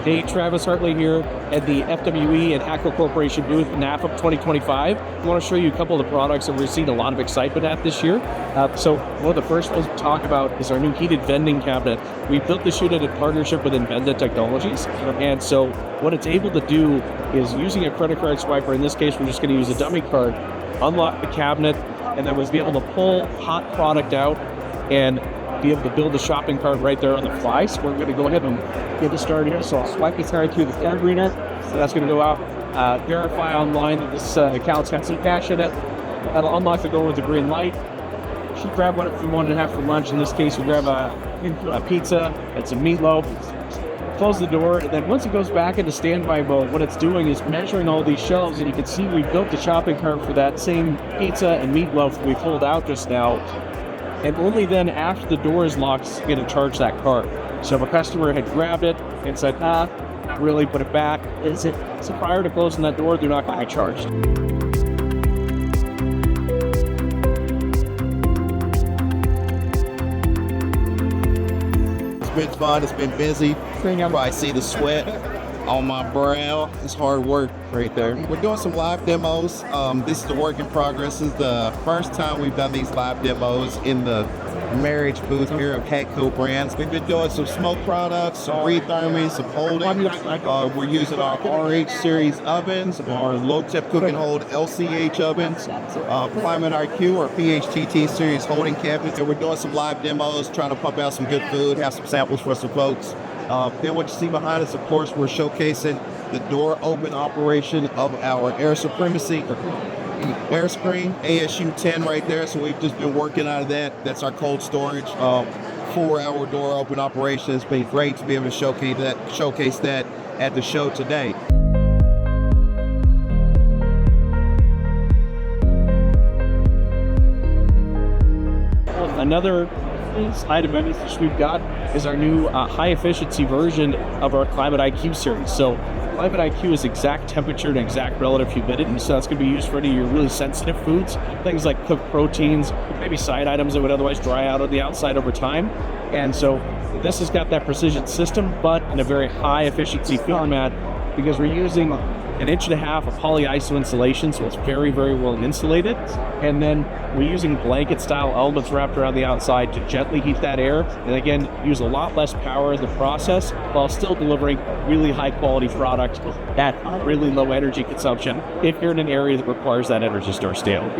Hey, Travis Hartley here at the FWE and ACO Corporation booth, NAFEM 2025. I want to show you a couple of the products that we're seeing a lot of excitement at this year. So one of the first ones to talk about is our new heated vending cabinet. We built this unit in partnership with Invenda Technologies. And so what it's able to do is, using a credit card swiper, in this case we're just going to use a dummy card, unlock the cabinet, and then we'll be able to pull hot product out and be able to build a shopping cart right there on the fly. So we're going to go ahead and get this started here. So I'll swipe this card through the scan reader. So that's going to go out, verify online that this account's got some cash in it. That'll unlock the door with the green light. Should grab what we wanted to have for lunch. In this case, we'll grab a pizza and some meatloaf. Close the door, and then once it goes back into standby mode, what it's doing is measuring all these shelves, and you can see we built the shopping cart for that same pizza and meatloaf we pulled out just now. And only then, after the door is locked, it's going to charge that cart. So if a customer had grabbed it and said, not really, put it back, so prior to closing that door, they're not going to get charged. It's been fun, it's been busy. You probably see the sweat on my brow. It's hard work right there. We're doing some live demos. This is the work in progress. This is the first time we've done these live demos in the marriage booth here of Hatco Brands. We've been doing some smoke products, some retherming, some holding. We're using our RH series ovens, our low tip cook and hold LCH ovens, Climate IQ or PHTT series holding cabinets. And we're doing some live demos, trying to pump out some good food, have some samples for some folks. Then what you see behind us, of course, we're showcasing the door open operation of our air supremacy air screen, ASU 10 right there. So we've just been working out of that. That's our cold storage 4-hour door open operation. It's been great to be able to showcase that at the show today. Another item which we've got is our new high efficiency version of our Climate IQ series. So Climate IQ is exact temperature and exact relative humidity, so that's going to be used for any of your really sensitive foods, things like cooked proteins, maybe side items that would otherwise dry out on the outside over time. And so this has got that precision system, but in a very high efficiency format, because we're using 1.5 inches of polyiso insulation, so it's very, very well insulated. And then we're using blanket style elements wrapped around the outside to gently heat that air, and again, use a lot less power in the process while still delivering really high quality product at really low energy consumption if you're in an area that requires that energy store scale.